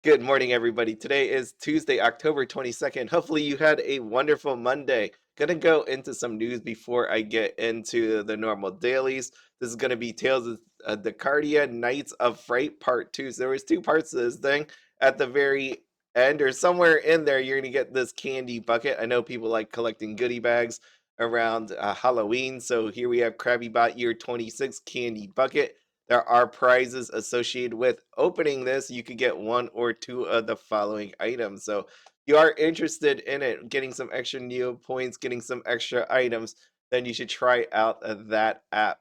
Good morning, everybody. Today is Tuesday, October 22nd. Hopefully, you had a wonderful Monday. Gonna go into some news before I get into the normal dailies. This is gonna be Tales of Decardia Knights of Fright Part 2. So there was two parts to this thing. At the very end, or somewhere in there, you're gonna get this candy bucket. I know people like collecting goodie bags around Halloween. So here we have Krabby Bot Year 26 candy bucket. There are prizes associated with opening this. You could get one or two of the following items. So, if you are interested in it, getting some extra Neo points, getting some extra items, then you should try out that app.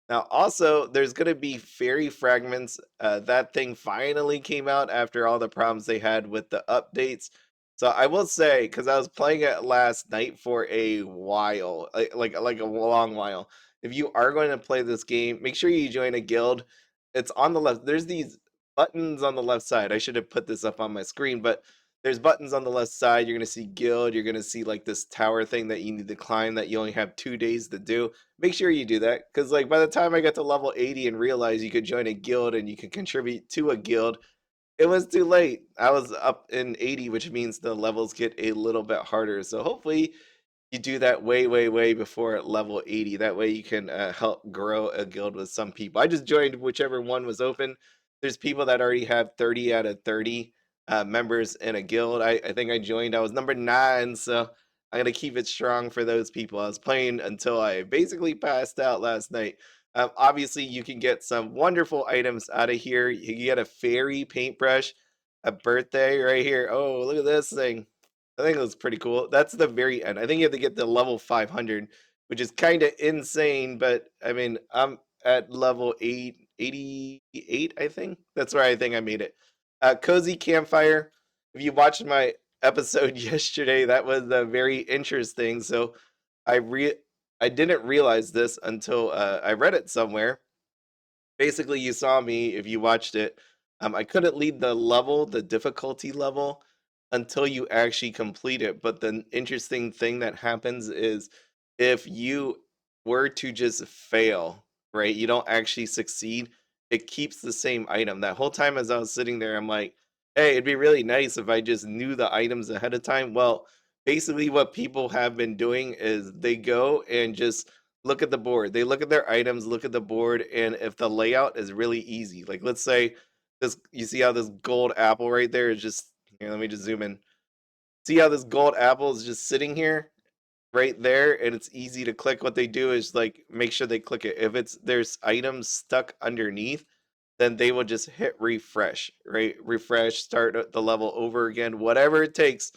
Now, also, there's going to be fairy fragments. That thing finally came out after all the problems they had with the updates. So I will say, because I was playing it last night for a while, like a long while, if you are going to play this game, make sure you join a guild. It's on the left. There's these buttons on the left side. I should have put this up on my screen, but there's buttons on the left side. You're going to see guild. You're going to see like this tower thing that you need to climb that you only have 2 days to do. Make sure you do that because like by the time I got to level 80 and realized you could join a guild and you could contribute to a guild, it was too late. I was up in 80, which means the levels get a little bit harder. So hopefully you do that way, way, way before level 80. That way you can help grow a guild with some people. I just joined whichever one was open. There's people that already have 30 out of 30 members in a guild. I think I joined, I was number 9. So I'm going to keep it strong for those people. I was playing until I basically passed out last night. Obviously, you can get some wonderful items out of here. You can get a fairy paintbrush, a birthday right here. Oh, look at this thing. I think it looks pretty cool. That's the very end. I think you have to get to level 500, which is kind of insane. But I mean, I'm at level 88, I think. That's where I think I made it. Cozy Campfire. If you watched my episode yesterday, that was very interesting. So I re I didn't realize this until I read it somewhere. Basically, you saw me if you watched it. I couldn't lead the level, the difficulty level, until you actually complete it. But the interesting thing that happens is if you were to just fail, right, you don't actually succeed, it keeps the same item. That whole time as I was sitting there, I'm like, hey, it'd be really nice if I just knew the items ahead of time. Well, basically, what people have been doing is they go and just look at the board. They look at their items, look at the board, and if the layout is really easy, like let's say this, you see how this gold apple right there is just here, let me just zoom in. See how this gold apple is just sitting here right there and it's easy to click. What they do is like make sure they click it. If it's there's items stuck underneath, then they will just hit refresh, right? Refresh, start the level over again, whatever it takes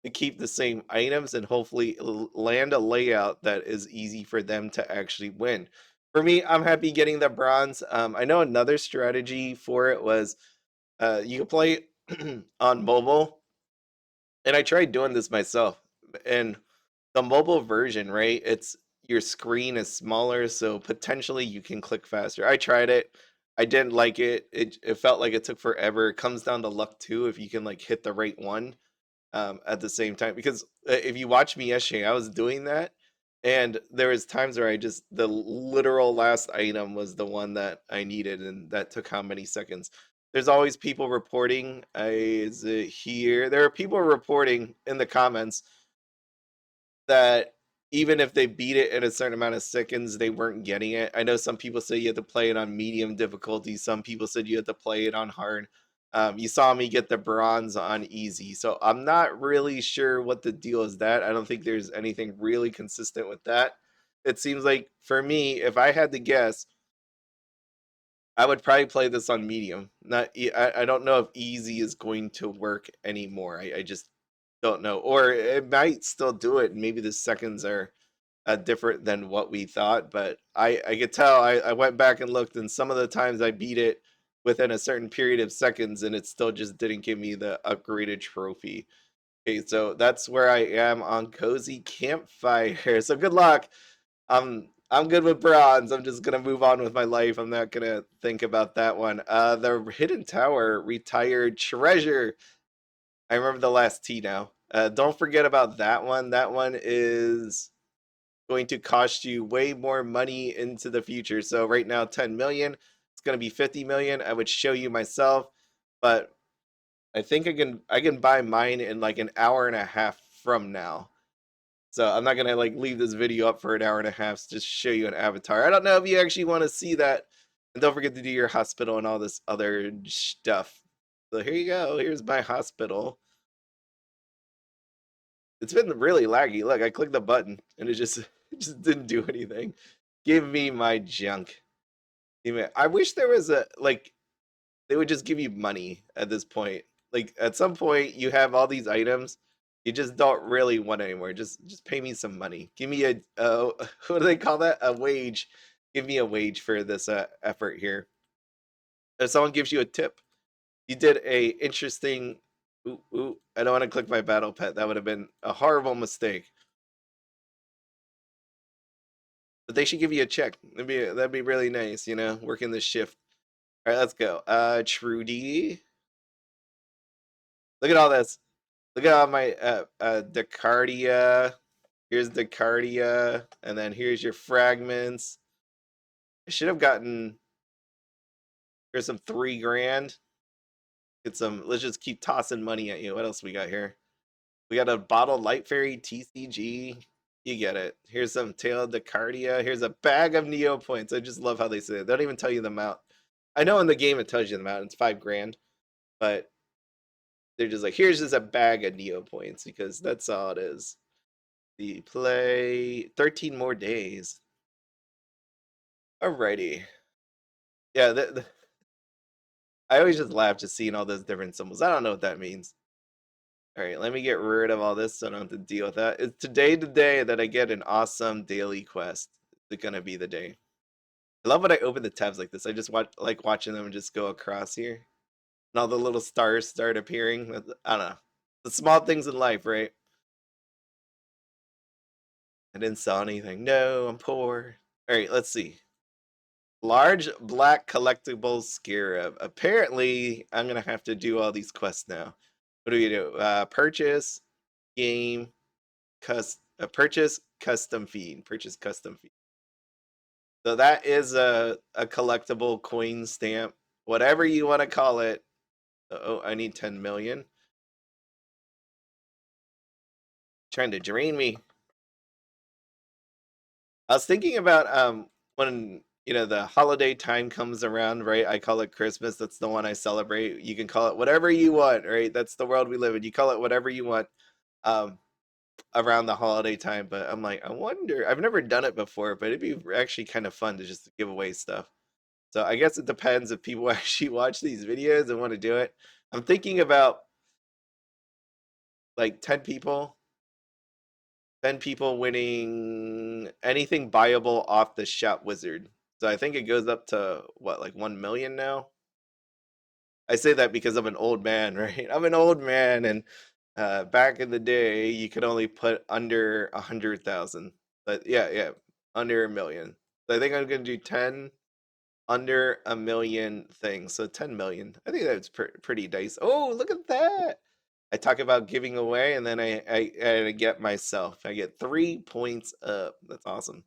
to keep the same items and hopefully land a layout that is easy for them to actually win. For me, I'm happy getting the bronze. I know another strategy for it was you can play on mobile, and I tried doing this myself. And the mobile version, right? It's your screen is smaller, so potentially you can click faster. I tried it. I didn't like it. It felt like it took forever. It comes down to luck too if you can like hit the right one at the same time. Because if you watch me yesterday, I was doing that, and there was times where I just the literal last item was the one that I needed, and that took how many seconds. There's always people reporting. Is it here? There are people reporting in the comments that even if they beat it in a certain amount of seconds, they weren't getting it. I know some people say you have to play it on medium difficulty. Some people said you have to play it on hard. You saw me get the bronze on easy, so I'm not really sure what the deal is. That I don't think there's anything really consistent with that. It seems like for me, if I had to guess, I would probably play this on medium. I don't know if easy is going to work anymore. I just don't know, or it might still do it. Maybe the seconds are different than what we thought. But I could tell. I went back and looked, and some of the times I beat it within a certain period of seconds, and it still just didn't give me the upgraded trophy. Okay, so that's where I am on Cozy Campfire. So good luck. I'm good with bronze. I'm just gonna move on with my life. I'm not gonna think about that one. The Hidden Tower, Retired Treasure. I remember the last T now. Don't forget about that one. That one is going to cost you way more money into the future. So right now, 10 million. It's going to be 50 million. I would show you myself, but I think I can buy mine in like an hour and a half from now. So I'm not gonna like leave this video up for an hour and a half to just show you an avatar. I don't know if you actually want to see that. And don't forget to do your hospital and all this other stuff. So here you go. Here's my hospital. It's been really laggy. Look, I clicked the button and it just it just didn't do anything. Give me my junk. I wish there was a like they would just give you money at this point. Like at some point you have all these items you just don't really want anymore. Just pay me some money. Give me a what do they call that? A wage. Give me a wage for this effort here. If someone gives you a tip, you did a interesting I don't want to click my battle pet. That would have been a horrible mistake. But they should give you a check. That'd be really nice, you know, working this shift. All right, let's go. Trudy. Look at all this. Look at all my Decardia. Here's Decardia, and then here's your fragments. I should have gotten. Here's some 3 grand. Get some. Let's just keep tossing money at you. What else we got here? We got a bottle Light Fairy TCG. You get it. Here's some Tail Decardia. Here's a bag of Neopets. I just love how they say it. They don't even tell you the amount. I know in the game it tells you the amount. It's 5 grand, but they're just like, here's just a bag of Neopets because that's all it is. The play 13 more days. Alrighty. Yeah, I always just laugh just seeing all those different symbols. I don't know what that means. Alright, let me get rid of all this so I don't have to deal with that. Is today the day that I get an awesome daily quest? Is it gonna be the day? I love when I open the tabs like this. I just like watching them just go across here. And all the little stars start appearing. I don't know. The small things in life, right? I didn't sell anything. No, I'm poor. Alright, let's see. Large black collectible scarab. Apparently, I'm gonna have to do all these quests now. What do we do? Purchase, game, purchase, custom feed. Purchase custom feed. So that is a collectible coin stamp, whatever you want to call it. Oh, I need 10 million. Trying to drain me. I was thinking about when the holiday time comes around, right? I call it Christmas. That's the one I celebrate. You can call it whatever you want, right? That's the world we live in. You call it whatever you want um around the holiday time. But I'm like, I wonder. I've never done it before, but it'd be actually kind of fun to just give away stuff. So I guess it depends if people actually watch these videos and want to do it. I'm thinking about like 10 people winning anything buyable off the shop wizard. So I think it goes up to what, like 1 million now? I say that because I'm an old man, right? I'm an old man, and back in the day, you could only put under 100,000. But yeah, under 1 million. So I think I'm gonna do 10 under 1 million things. So 10 million. I think that's pretty nice. Oh, look at that! I talk about giving away, and then I get myself. I get 3 points up. That's awesome.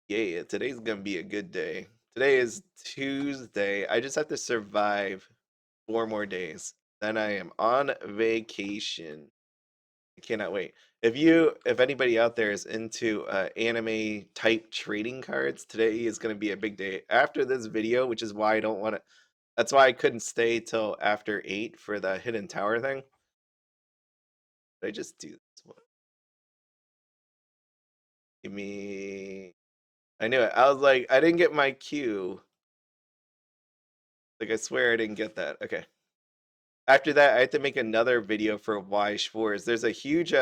Yeah, today's gonna be a good day. Today is Tuesday. I just have to survive 4 more days. Then I am on vacation. I cannot wait. If anybody out there is into anime type trading cards, today is going to be a big day. After this video, which is why I don't want to. That's why I couldn't stay till after 8 for the hidden tower thing. Did I just do this one? Give me. I knew it. I was like, I didn't get my cue. Like, I swear I didn't get that. Okay. After that, I have to make another video for Y Schwartz. There's a huge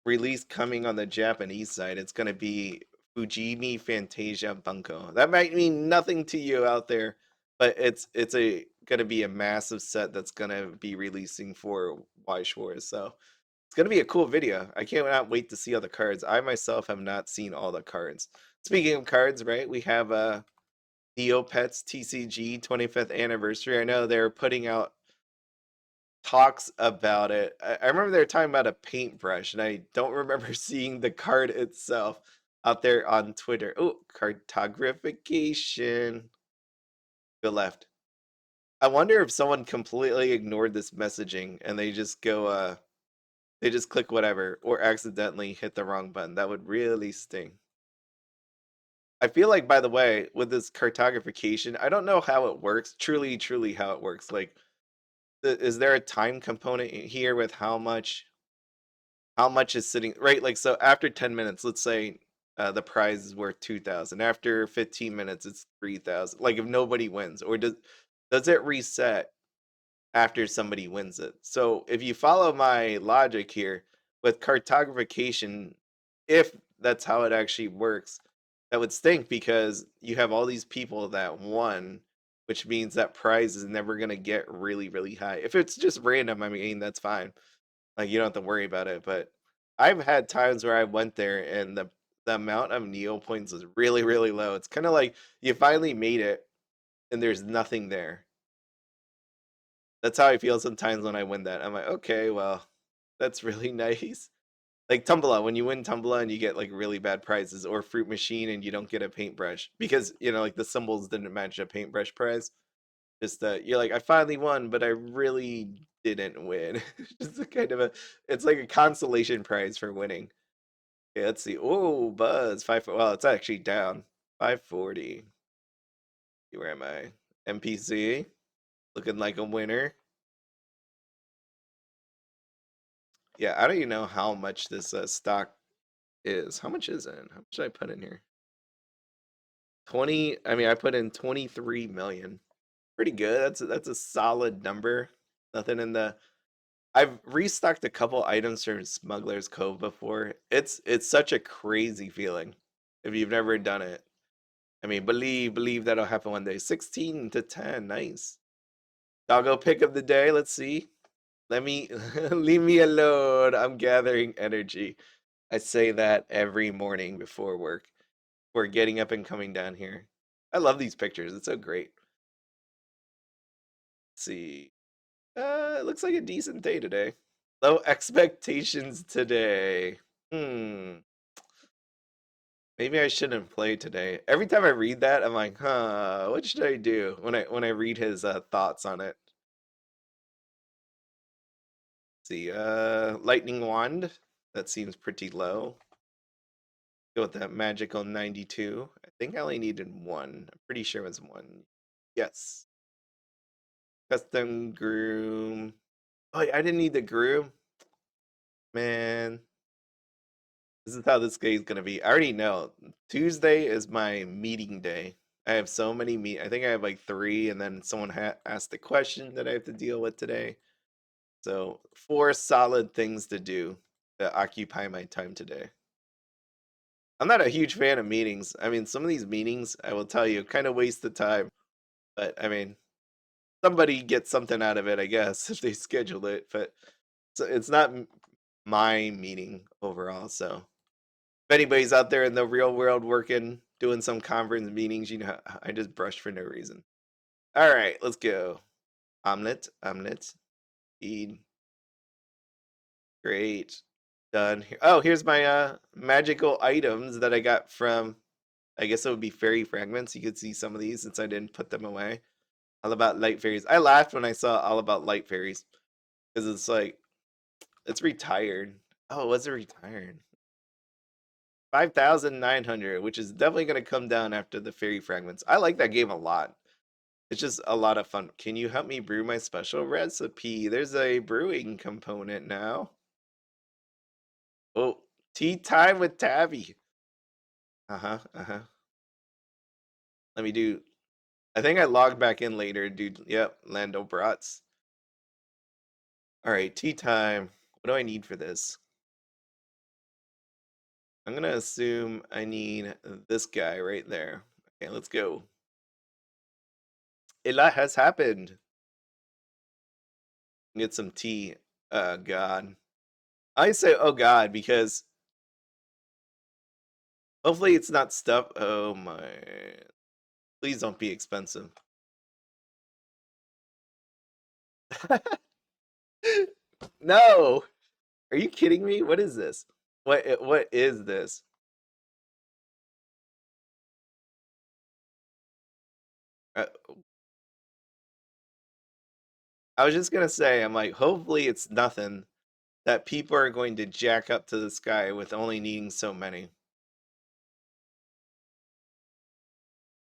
release coming on the Japanese side. It's going to be Fujimi Fantasia Bunko. That might mean nothing to you out there, but it's going to be a massive set that's going to be releasing for Y Schwartz. So it's going to be a cool video. I cannot wait to see all the cards. I myself have not seen all the cards. Speaking of cards, right? We have Neopets TCG 25th anniversary. I know they're putting out talks about it. I remember they were talking about a paintbrush, and I don't remember seeing the card itself out there on Twitter. Oh, cartographication. Go left. I wonder if someone completely ignored this messaging and they just go, they just click whatever or accidentally hit the wrong button. That would really sting. I feel like, by the way, with this cartographication, I don't know how it works. Truly, how it works. Like, is there a time component here with how much is sitting right? Like, so after 10 minutes, let's say the prize is worth 2,000. After 15 minutes, it's 3,000. Like, if nobody wins, or does it reset after somebody wins it? So if you follow my logic here with cartographication, if that's how it actually works, that would stink because you have all these people that won, which means that prize is never going to get really high. If it's just random, I mean, that's fine. Like, you don't have to worry about it. But I've had times where I went there and the amount of Neo points is really low. It's kind of like you finally made it and there's nothing there. That's how I feel sometimes when I win that. I'm like, okay, well, that's really nice. Like Tumblr, when you win Tumblr and you get like really bad prizes, or Fruit Machine and you don't get a paintbrush because like the symbols didn't match a paintbrush prize. Just you're like, I finally won, but I really didn't win. Just a kind of it's like a consolation prize for winning. Okay, let's see. Oh, Buzz, well, it's actually down 540. Where am I? NPC looking like a winner. Yeah, I don't even know how much this stock is. How much is it? How much did I put in here? 20. I mean, I put in 23 million. Pretty good. That's a solid number. Nothing in the. I've restocked a couple items from Smuggler's Cove before. It's such a crazy feeling if you've never done it. I mean, believe that'll happen one day. 16 to 10. Nice. Doggo pick of the day. Let's see. Let me leave me alone. I'm gathering energy. I say that every morning before work. Before getting up and coming down here. I love these pictures. It's so great. Let's see. It looks like a decent day today. Low expectations today. Maybe I shouldn't play today. Every time I read that, I'm like, huh, what should I do when I read his thoughts on it? Let's see, lightning wand. That seems pretty low. Go with that magical 92. I think I only needed one. I'm pretty sure it was one. Yes. Custom groom. Oh, I didn't need the groom. Man, this is how this day is gonna be. I already know. Tuesday is my meeting day. I have so many I think I have like 3, and then someone asked a question that I have to deal with today. So 4 solid things to do that occupy my time today. I'm not a huge fan of meetings. I mean, some of these meetings, I will tell you, kind of waste the time. But I mean, somebody gets something out of it, I guess, if they schedule it. But it's not my meeting overall. So if anybody's out there in the real world working, doing some conference meetings, I just brush for no reason. All right, let's go. Omelet, feed. Great. Done. Oh, here's my magical items that I got from, I guess it would be fairy fragments. You could see some of these since I didn't put them away. All about light fairies. I laughed when I saw all about light fairies because it's like it's retired. Oh, was it retired? 5,900, which is definitely going to come down after the fairy fragments. I like that game a lot. It's just a lot of fun. Can you help me brew my special recipe? There's a brewing component now. Oh, tea time with Tavi. Uh-huh. Let me do. I think I logged back in later, dude. Yep, Landelbrots. All right, tea time. What do I need for this? I'm gonna assume I need this guy right there. Okay, let's go. A lot has happened. Get some tea. God. I say, oh God, because hopefully it's not stuff. Oh my. Please don't be expensive. No. Are you kidding me? What is this? What is this? Uh, I was just gonna say, I'm like, hopefully it's nothing that people are going to jack up to the sky with only needing so many.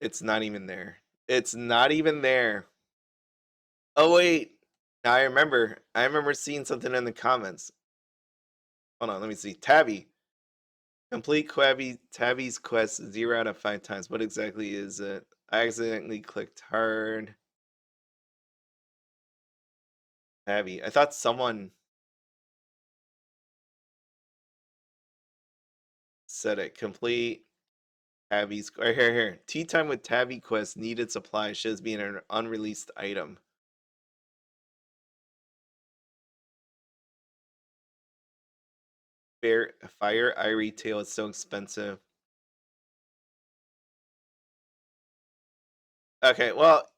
It's not even there. It's not even there. Oh wait. Now I remember. I remember seeing something in the comments. Hold on, let me see. Tabby. Complete Tabby's quest 0 out of 5 times. What exactly is it? I accidentally clicked hard. Tabby. I thought someone said it. Complete Tabby's. Here. Tea Time with Tabby quest needed supply shows being an unreleased item. Fire Irie Tail is so expensive. Okay, well,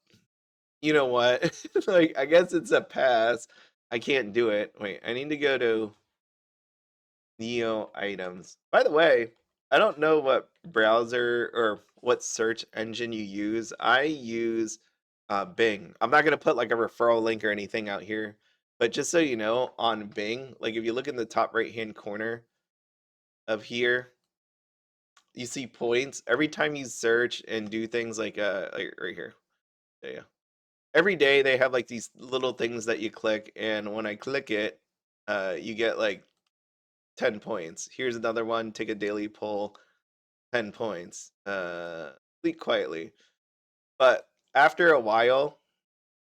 you know what? Like, I guess it's a pass. I can't do it. Wait, I need to go to Neo items. By the way, I don't know what browser or what search engine you use. I use Bing. I'm not gonna put like a referral link or anything out here, but just so you know, on Bing, like if you look in the top right hand corner of here, you see points. Every time you search and do things like right here. There you go. Every day they have like these little things that you click, and when I click it, you get like 10 points. Here's another one. Take a daily poll, 10 points. Sleep quietly. But after a while,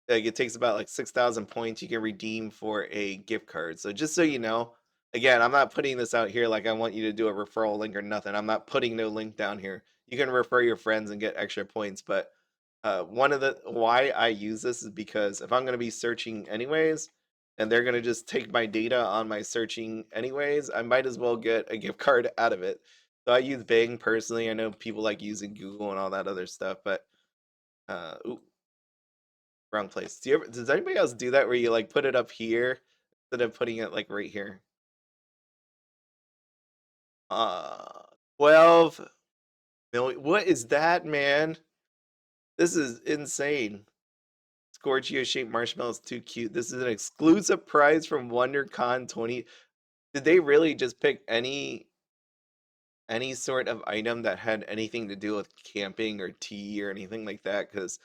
like it takes about like 6,000 points you can redeem for a gift card. So just so you know, again, I'm not putting this out here like I want you to do a referral link or nothing. I'm not putting no link down here. You can refer your friends and get extra points, but one of the why I use this is because if I'm going to be searching anyways, and they're going to just take my data on my searching anyways, I might as well get a gift card out of it. So I use Bing personally. I know people like using Google and all that other stuff, but ooh, wrong place. Does anybody else do that where you like put it up here instead of putting it like right here? 12 million. What is that, man? This is insane. Scorchio shaped marshmallows too cute. This is an exclusive prize from WonderCon 20. Did they really just pick any sort of item that had anything to do with camping or tea or anything like that? Because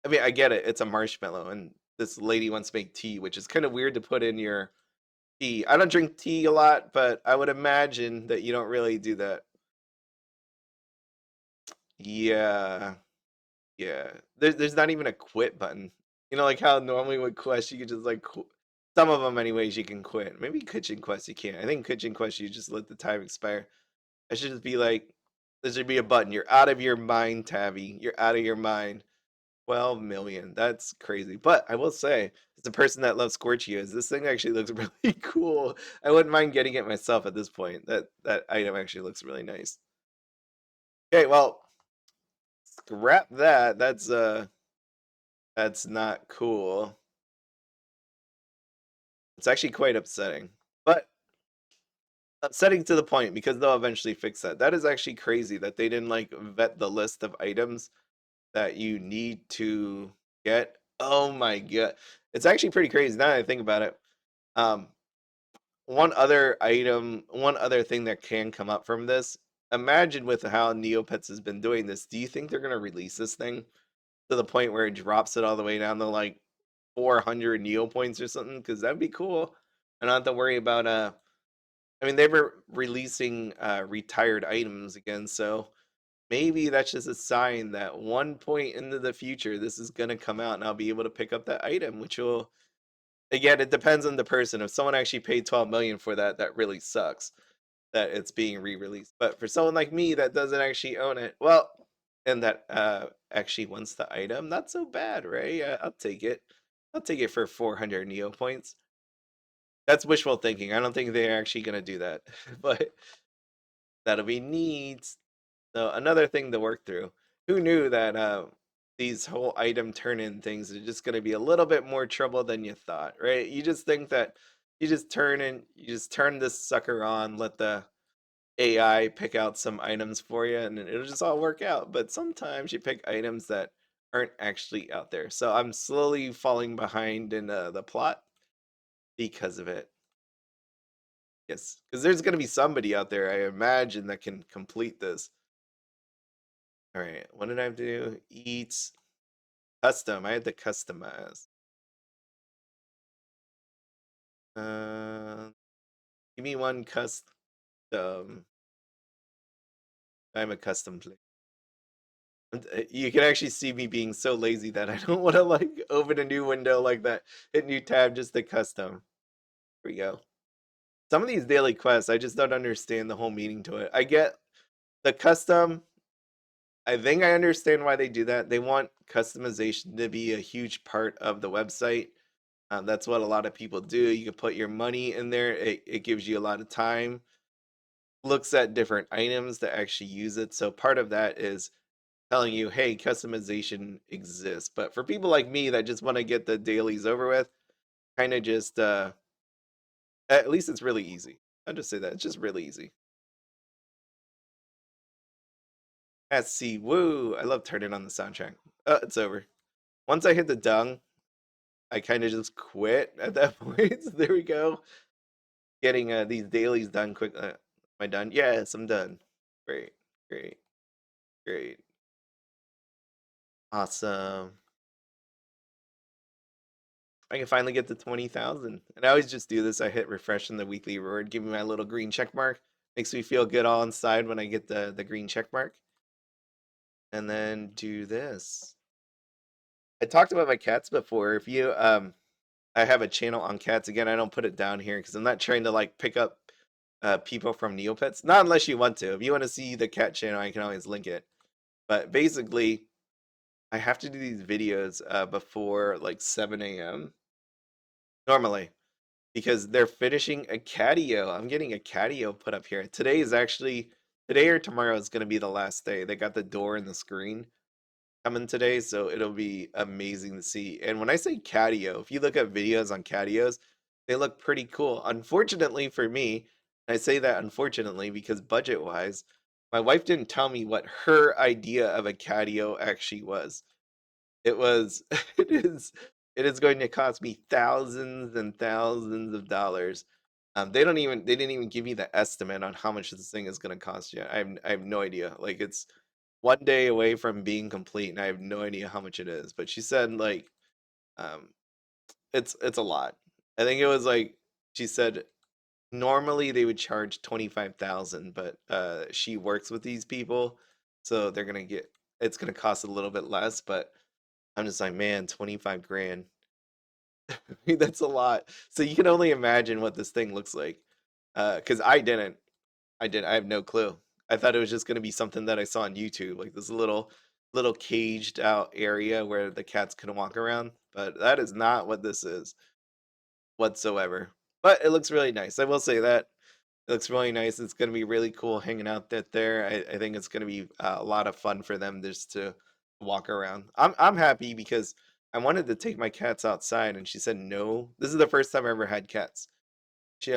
I mean, I get it. It's a marshmallow, and this lady wants to make tea, which is kind of weird to put in your tea. I don't drink tea a lot, but I would imagine that you don't really do that. Yeah, yeah. There's not even a quit button. You know, like how normally with Quest you could just like some of them anyways you can quit. Maybe Kitchen Quest you can't. I think Kitchen Quest you just let the time expire. I should just be like, there should be a button. You're out of your mind, Tabby. You're out of your mind. 12 million. That's crazy. But I will say, as a person that loves Scorchios, this thing actually looks really cool. I wouldn't mind getting it myself at this point. That item actually looks really nice. Okay, well, scrap that. That's not cool. It's actually quite upsetting. But upsetting to the point because they'll eventually fix that. That is actually crazy that they didn't like vet the list of items that you need to get. Oh my god. It's actually pretty crazy now that I think about it. Um, one other thing that can come up from this. Imagine with how Neopets has been doing this, do you think they're gonna release this thing to the point where it drops it all the way down to like 400 Neo points or something? Because that'd be cool. And not have to worry about I mean, they were releasing retired items again, so maybe that's just a sign that one point into the future, this is gonna come out, and I'll be able to pick up that item, which will again, it depends on the person. If someone actually paid 12 million for that, that really sucks that it's being re-released. But for someone like me that doesn't actually own it, well, and that actually wants the item, not so bad, right? I'll take it. I'll take it for 400 Neo points. That's wishful thinking. I don't think they're actually gonna do that, but that'll be neat. So another thing to work through. Who knew that these whole item turn-in things are just gonna be a little bit more trouble than you thought, right? You just think that you just turn this sucker on, let the AI pick out some items for you, and it'll just all work out. But sometimes you pick items that aren't actually out there. So I'm slowly falling behind in the plot because of it. Yes, because there's going to be somebody out there, I imagine, that can complete this. All right, what did I have to do? Eat custom. I had to customize. Uh, Give me one custom. I'm a custom play. You can actually see me being so lazy that I don't want to like open a new window like that, hit new tab just to custom. Here we go. Some of these daily quests, I just don't understand the whole meaning to it. I get the custom. I think I understand why they do that. They want customization to be a huge part of the website. That's what a lot of people do. You can put your money in there. It gives you a lot of time. Looks at different items to actually use it. So part of that is telling you, hey, customization exists. But for people like me that just want to get the dailies over with, kind of just at least it's really easy. I'll just say that it's just really easy. Let's see. Woo! I love turning on the soundtrack. It's over. Once I hit the dung, I kind of just quit at that point. So there we go. Getting these dailies done quick. Am I done? Yes, I'm done. Great, great, great. Awesome. I can finally get to 20,000. And I always just do this. I hit refresh in the weekly reward, give me my little green check mark. Makes me feel good all inside when I get the green check mark. And then do this. I talked about my cats before. If you I have a channel on cats. Again, I don't put it down here because I'm not trying to like pick up people from Neopets. Not unless you want to. If you want to see the cat channel, I can always link it. But basically, I have to do these videos before like 7 a.m. normally because they're finishing a catio. I'm getting a catio put up here. Today or tomorrow is going to be the last day. They got the door and the screen coming today, so it'll be amazing to see. And when I say catio, if you look at videos on catios, they look pretty cool. Unfortunately for me, I say that unfortunately because budget wise, my wife didn't tell me what her idea of a catio actually was. It was it is it is going to cost me thousands and thousands of dollars. They didn't even give me the estimate on how much this thing is going to cost yet. I have no idea. Like it's one day away from being complete, and I have no idea how much it is. But she said like um, it's a lot. I think it was like she said normally they would charge 25,000, but she works with these people, so they're gonna get it's gonna cost a little bit less. But I'm just like, man, 25 grand. That's a lot. So you can only imagine what this thing looks like. Because I didn't. I have no clue. I thought it was just gonna be something that I saw on YouTube, like this little caged out area where the cats can walk around. But that is not what this is whatsoever. But it looks really nice. I will say that. It looks really nice. It's gonna be really cool hanging out there. I think it's gonna be a lot of fun for them just to walk around. I'm happy because I wanted to take my cats outside, and she said no. This is the first time I ever had cats.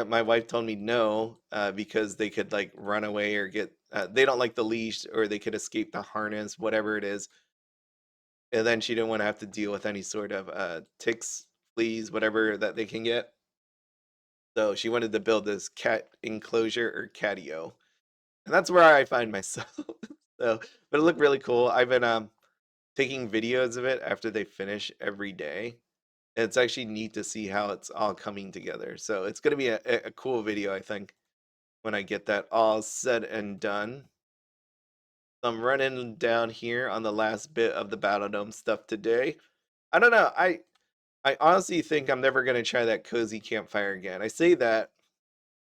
My wife told me no because they could like run away or get. They don't like the leash, or they could escape the harness, whatever it is. And then she didn't want to have to deal with any sort of ticks, fleas, whatever that they can get. So she wanted to build this cat enclosure or catio, and that's where I find myself. So, but it looked really cool. I've been taking videos of it after they finish every day. And it's actually neat to see how it's all coming together. So it's going to be a cool video, I think, when I get that all said and done. So I'm running down here on the last bit of the Battledome stuff today. I don't know. I honestly think I'm never going to try that Cozy Campfire again. I say that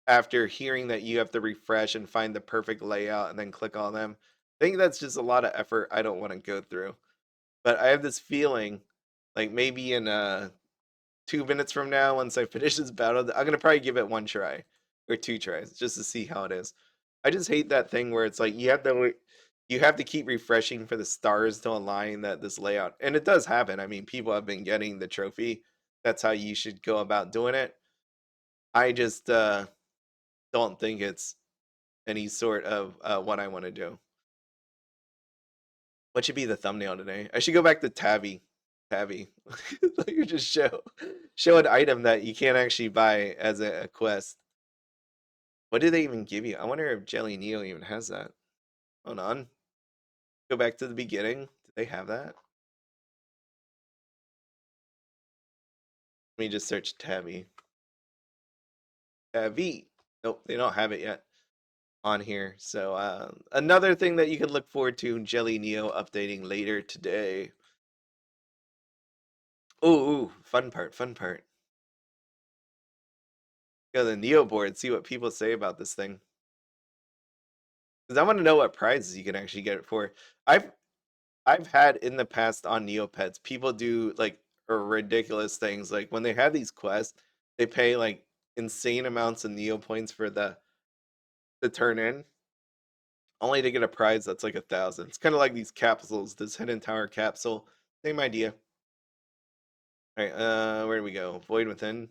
after hearing that you have to refresh and find the perfect layout and then click on them. I think that's just a lot of effort I don't want to go through. But I have this feeling like maybe in 2 minutes from now, once I finish this battle, I'm gonna probably give it one try or two tries just to see how it is. I just hate that thing where it's like you have to keep refreshing for the stars to align that this layout. And it does happen. I mean, people have been getting the trophy. That's how you should go about doing it. I just don't think it's any sort of what I want to do. What should be the thumbnail today? I should go back to Tavi. Tavi. You just show an item that you can't actually buy as a quest. What did they even give you? I wonder if Jelly Neo even has that. Hold on. Go back to the beginning. Do they have that? Let me just search Tavi. Tavi. Nope, they don't have it yet on here. So another thing that you can look forward to, Jelly Neo updating later today. Ooh, fun part, fun part. Go to the Neo board, see what people say about this thing. Because I want to know what prizes you can actually get it for. I've had in the past on Neopets, people do like ridiculous things. Like when they have these quests, they pay like insane amounts of Neo points for the turn in, only to get a prize that's like 1,000. It's kind of like these capsules, this hidden tower capsule. Same idea. All right, where do we go? Void Within.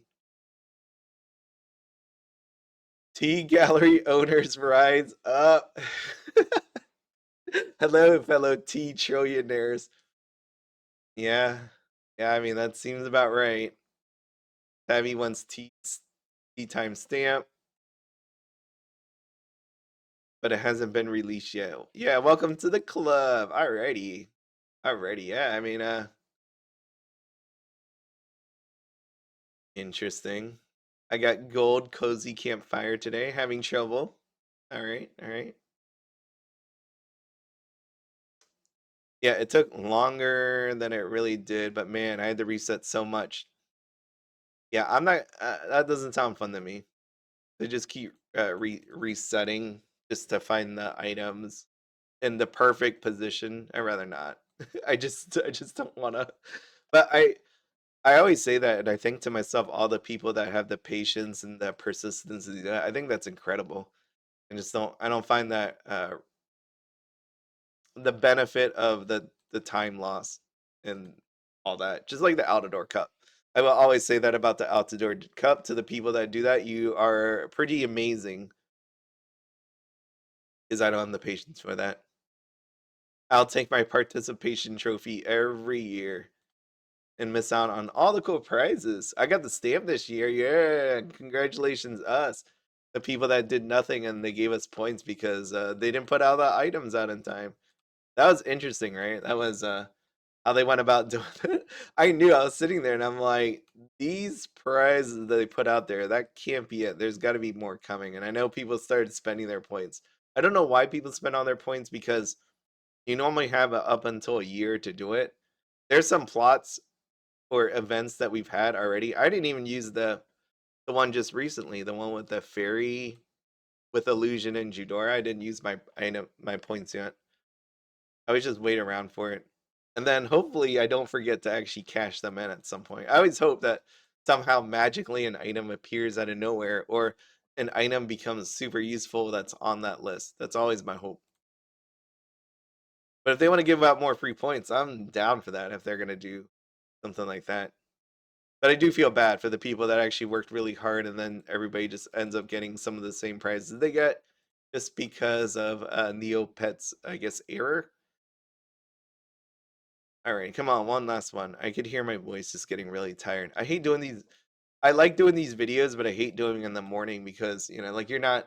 Tea Gallery owners rise up. Hello, fellow tea trillionaires. Yeah, yeah. I mean that seems about right. Tabby wants tea time stamp, but it hasn't been released yet. Yeah, welcome to the club. Alrighty, alrighty. Yeah, I mean, interesting. I got gold Cosy Campfire today. Having trouble. All right, all right. Yeah, it took longer than it really did, but man, I had to reset so much. Yeah, I'm not. That doesn't sound fun to me. They just keep resetting just to find the items in the perfect position. I'd rather not. I just don't want to. But I always say that, and I think to myself, all the people that have the patience and the persistence to do that, I think that's incredible. I don't find that the benefit of the time loss and all that. Just like the Altador Cup. I will always say that about the Altador Cup to the people that do that. You are pretty amazing, because I don't have the patience for that. I'll take my participation trophy every year and miss out on all the cool prizes. I got the stamp this year. Yeah, congratulations, us. The people that did nothing and they gave us points because they didn't put all the items out in time. That was interesting, right? That was how they went about doing it. I knew I was sitting there and I'm like, these prizes that they put out there, that can't be it. There's got to be more coming. And I know people started spending their points. I don't know why people spend all their points because you normally have up until a year to do it. There's some plots or events that we've had already. I didn't even use the one just recently, the one with the fairy with illusion and Judora. I didn't use my points yet. I was just waiting around for it. And then hopefully I don't forget to actually cash them in at some point. I always hope that somehow magically an item appears out of nowhere or an item becomes super useful that's on that list. That's always my hope. But if they want to give out more free points, I'm down for that if they're going to do something like that. But I do feel bad for the people that actually worked really hard and then everybody just ends up getting some of the same prizes they get just because of Neopets, I guess, error. All right, come on, one last one. I could hear my voice just getting really tired. I hate doing these. I like doing these videos, but I hate doing them in the morning because, like you're not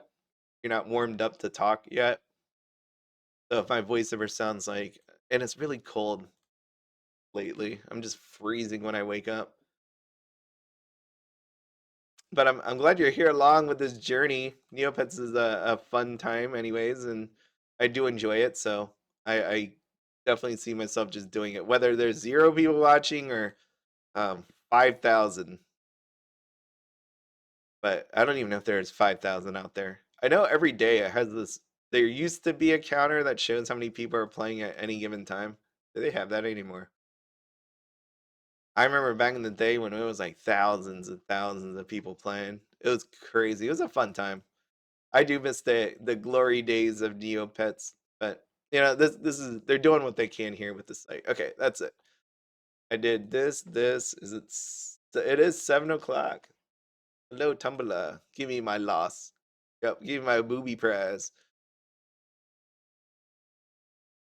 warmed up to talk yet. So if my voice ever sounds like, and it's really cold lately. I'm just freezing when I wake up. But I'm glad you're here along with this journey. Neopets is a fun time, anyways, and I do enjoy it. So I definitely see myself just doing it, whether there's 0 people watching or 5,000. But I don't even know if there's 5,000 out there. I know every day it has this. There used to be a counter that shows how many people are playing at any given time. Do they have that anymore? I remember back in the day when it was like thousands and thousands of people playing. It was crazy. It was a fun time. I do miss the glory days of Neopets, but this is they're doing what they can here with the site. Okay, that's it. I did this. This is it is 7 o'clock. Hello, Tumblr. Give me my loss. Yep, give me my booby prize.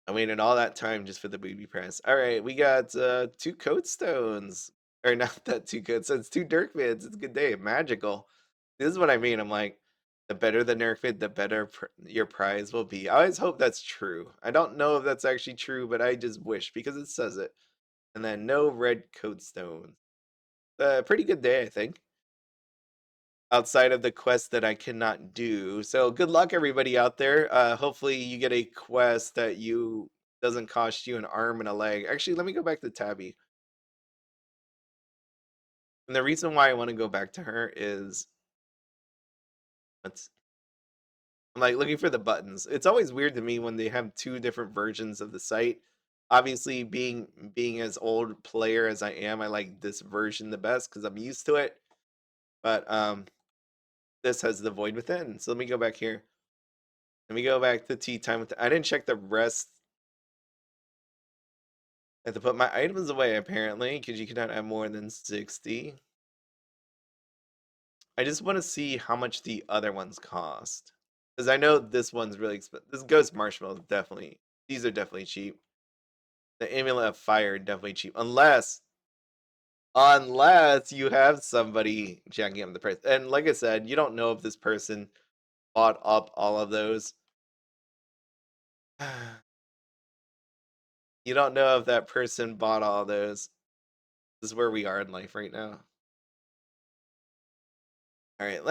I waited all that time just for the booby press. All right, we got 2 code stones. Or not that 2 code stones, 2 Dirk vids. It's a good day. Magical. This is what I mean. I'm like, the better the nerf vid, the better your prize will be. I always hope that's true. I don't know if that's actually true, but I just wish because it says it. And then no red code stone. Pretty good day, I think. Outside of the quest that I cannot do. So good luck everybody out there. Hopefully you get a quest that you doesn't cost you an arm and a leg. Actually, let me go back to Tabby. And the reason why I want to go back to her is I'm like looking for the buttons. It's always weird to me when they have 2 different versions of the site. Obviously, being as old player as I am, I like this version the best because I'm used to it. But this has the void within. So let me go back here. Let me go back to Tea Time with. I didn't check the rest. I have to put my items away apparently because you cannot have more than 60. I just want to see how much the other ones cost because I know this one's really expensive. This Ghost Marshmallow definitely. These are definitely cheap. The Amulet of Fire definitely cheap unless you have somebody jacking up the price. And like I said, you don't know if this person bought up all of those. You don't know if that person bought all those. This is where we are in life right now. All right,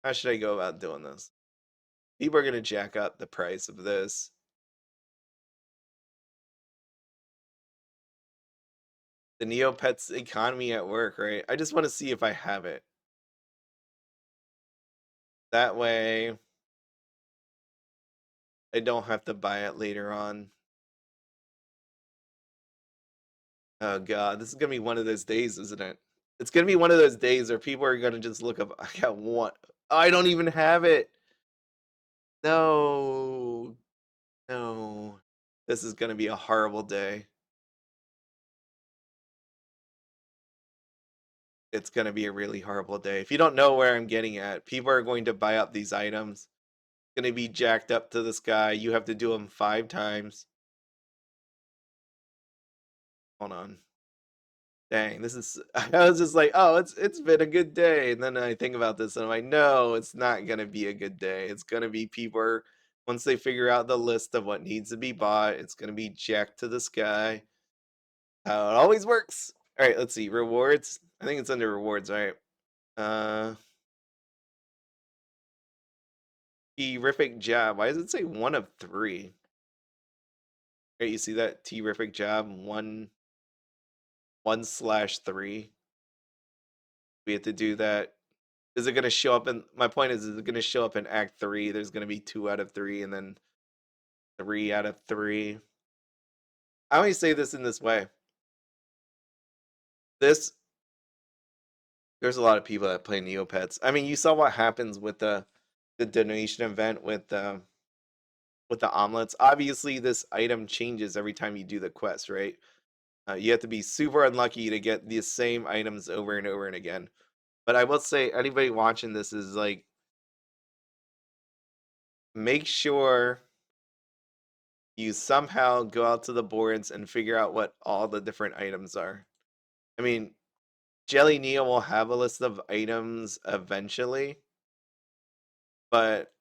how should I go about doing this? People are going to jack up the price of this. The Neopets economy at work, right? I just want to see if I have it. That way, I don't have to buy it later on. Oh god, this is gonna be one of those days, isn't it? It's gonna be one of those days where people are gonna just look up. I got one. Oh, I don't even have it. No, no. This is gonna be a horrible day. It's gonna be a really horrible day. If you don't know where I'm getting at, people are going to buy up these items. It's gonna be jacked up to the sky. You have to do them 5 times. Hold on. Dang, this is. I was just like, oh, it's been a good day, and then I think about this, and I'm like, no, it's not gonna be a good day. It's gonna be once they figure out the list of what needs to be bought, it's gonna be jacked to the sky. How it always works. All right, let's see rewards. I think it's under rewards, right? Uh, terrific job. Why does it say 1 of 3? Okay, you see that terrific job 1/3. We have to do that. Is it going to show up in my point is it going to show up in act 3? There's going to be 2 out of 3 and then 3 out of 3. I always say this in this way. There's a lot of people that play Neopets. I mean, you saw what happens with the donation event with the omelets. Obviously, this item changes every time you do the quest, right? You have to be super unlucky to get the same items over and over and again. But I will say, anybody watching this is like, make sure you somehow go out to the boards and figure out what all the different items are. I mean, Jelly Neo will have a list of items eventually, but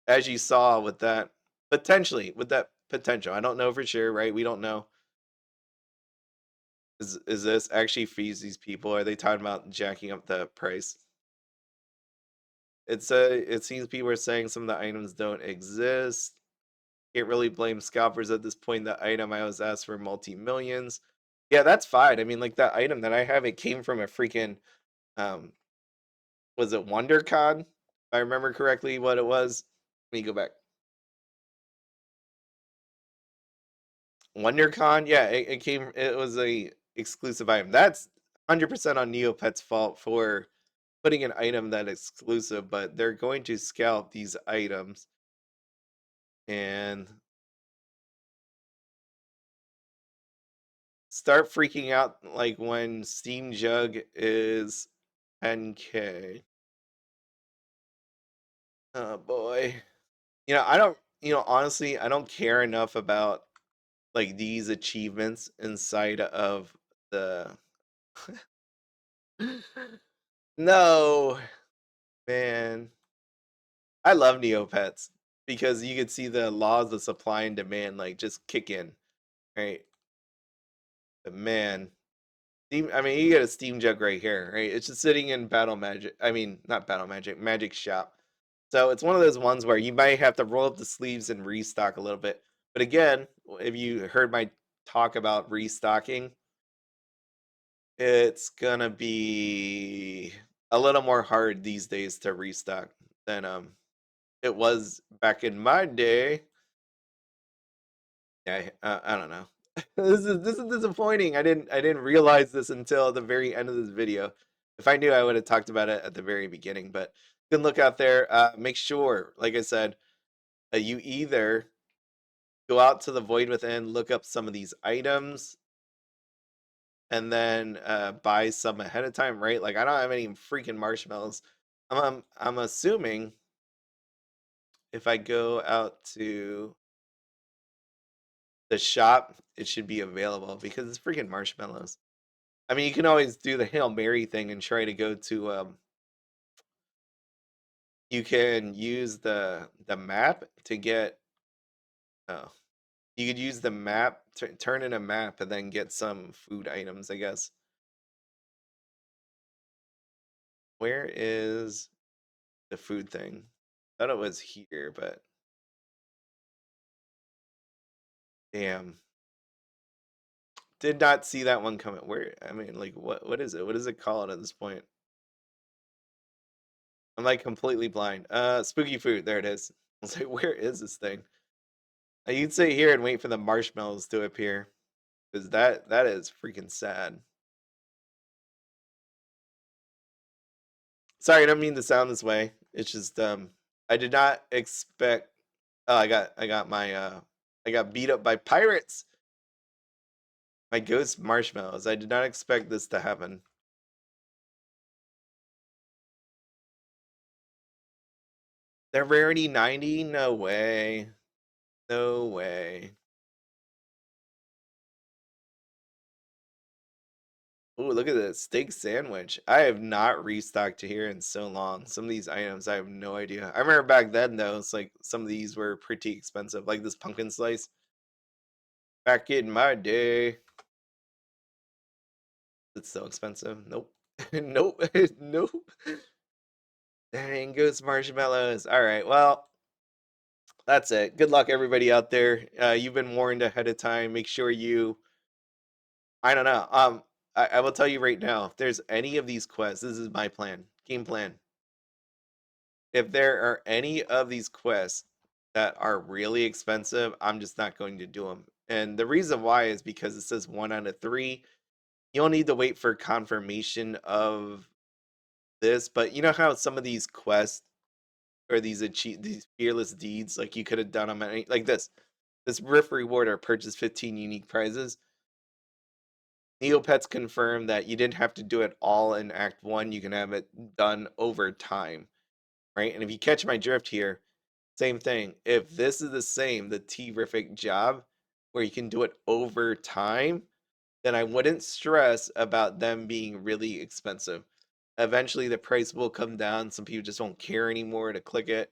as you saw with that potential, I don't know for sure, right? We don't know. Is this actually fees these people? Are they talking about jacking up the price? It seems people are saying some of the items don't exist. Can't really blame scalpers at this point. The item I was asked for multi-millions. Yeah, that's fine. I mean, like that item that I have, it came from a freaking um was it WonderCon? If I remember correctly what it was. Let me go back. WonderCon, yeah, it was a exclusive item. That's 100% on Neopets' fault for putting an item that exclusive, but they're going to scalp these items and start freaking out like when Steam Jug is 10K. Oh boy. I don't honestly, I don't care enough about like these achievements inside of the No, man. I love Neopets because you could see the laws of supply and demand like just kick in, right? But man, I mean, you get a Steam Jug right here, right? It's just sitting in Battle Magic. I mean, not Battle Magic, Magic Shop. So it's one of those ones where you might have to roll up the sleeves and restock a little bit. But again, if you heard my talk about restocking, it's gonna be a little more hard these days to restock than it was back in my day. Yeah, I don't know. This is disappointing. I didn't realize this until the very end of this video. If I knew, I would have talked about it at the very beginning. But good look out there. Make sure, like I said, you either go out to the Void Within, look up some of these items, and then buy some ahead of time, right? Like I don't have any freaking marshmallows. I'm assuming if I go out to the shop, it should be available because it's freaking marshmallows. I mean, you can always do the Hail Mary thing and try to go to you can use the map to get oh, you could use the map turn in a map and then get some food items, I guess. Where is the food thing? Thought it was here, but damn. Did not see that one coming. Where I mean, like what is it? What is it called at this point? I'm like completely blind. Spooky food, there it is. I was like, where is this thing? You'd sit here and wait for the marshmallows to appear. Because that is freaking sad. Sorry, I don't mean to sound this way. It's just I did not expect oh I got my I got beat up by pirates. My ghost marshmallows. I did not expect this to happen. They're rarity 90? No way. No way. Ooh, look at this steak sandwich. I have not restocked to here in so long. Some of these items, I have no idea. I remember back then, though, it's like some of these were pretty expensive, like this pumpkin slice. Back in my day, it's so expensive. Nope. Nope. Nope. Dang, ghost marshmallows. All right, well, that's it. Good luck, everybody out there. You've been warned ahead of time. Make sure you. I don't know. I will tell you right now. If there's any of these quests, this is my plan, game plan. If there are any of these quests that are really expensive, I'm just not going to do them. And the reason why is because it says 1 out of 3. You'll need to wait for confirmation of this. But you know how some of these quests or these fearless deeds, like you could have done them like this riff rewarder purchased 15 unique prizes. Neopets confirmed that you didn't have to do it all in Act 1. You can have it done over time, right? And if you catch my drift here, same thing. If this is the same, the terrific job where you can do it over time, then I wouldn't stress about them being really expensive. Eventually, the price will come down. Some people just won't care anymore to click it.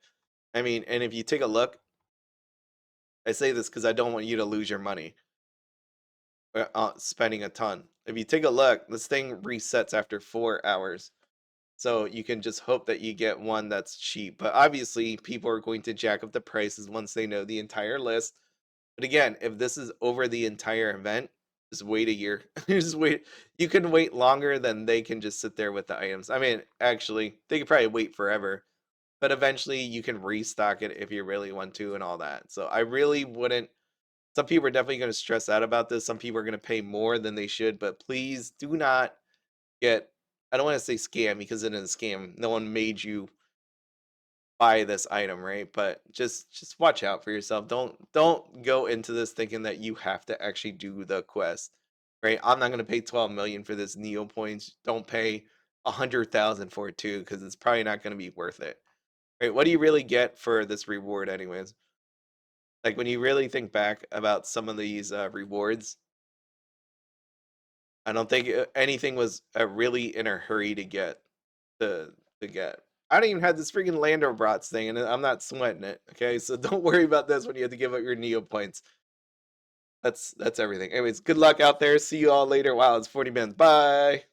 I mean, and if you take a look, I say this because I don't want you to lose your money spending a ton. If you take a look, this thing resets after 4 hours. So you can just hope that you get one that's cheap. But obviously, people are going to jack up the prices once they know the entire list. But again, if this is over the entire event, just wait a year. Just wait. You can wait longer than they can just sit there with the items. I mean, actually, they could probably wait forever. But eventually, you can restock it if you really want to and all that. So I really wouldn't. Some people are definitely going to stress out about this. Some people are going to pay more than they should. But please do not get. I don't want to say scam because it is a scam. No one made you buy this item, right? But just watch out for yourself. Don't go into this thinking that you have to actually do the quest, right? I'm not gonna pay 12 million for this Neo points. Don't pay 100,000 for it too, because it's probably not gonna be worth it. Right? What do you really get for this reward, anyways? Like, when you really think back about some of these rewards, I don't think anything was really in a hurry to get. To, to get. I don't even have this freaking Landelbrot thing, and I'm not sweating it, okay? So don't worry about this when you have to give up your Neo points. That's everything. Anyways, good luck out there. See you all later. Wow, it's 40 minutes. Bye!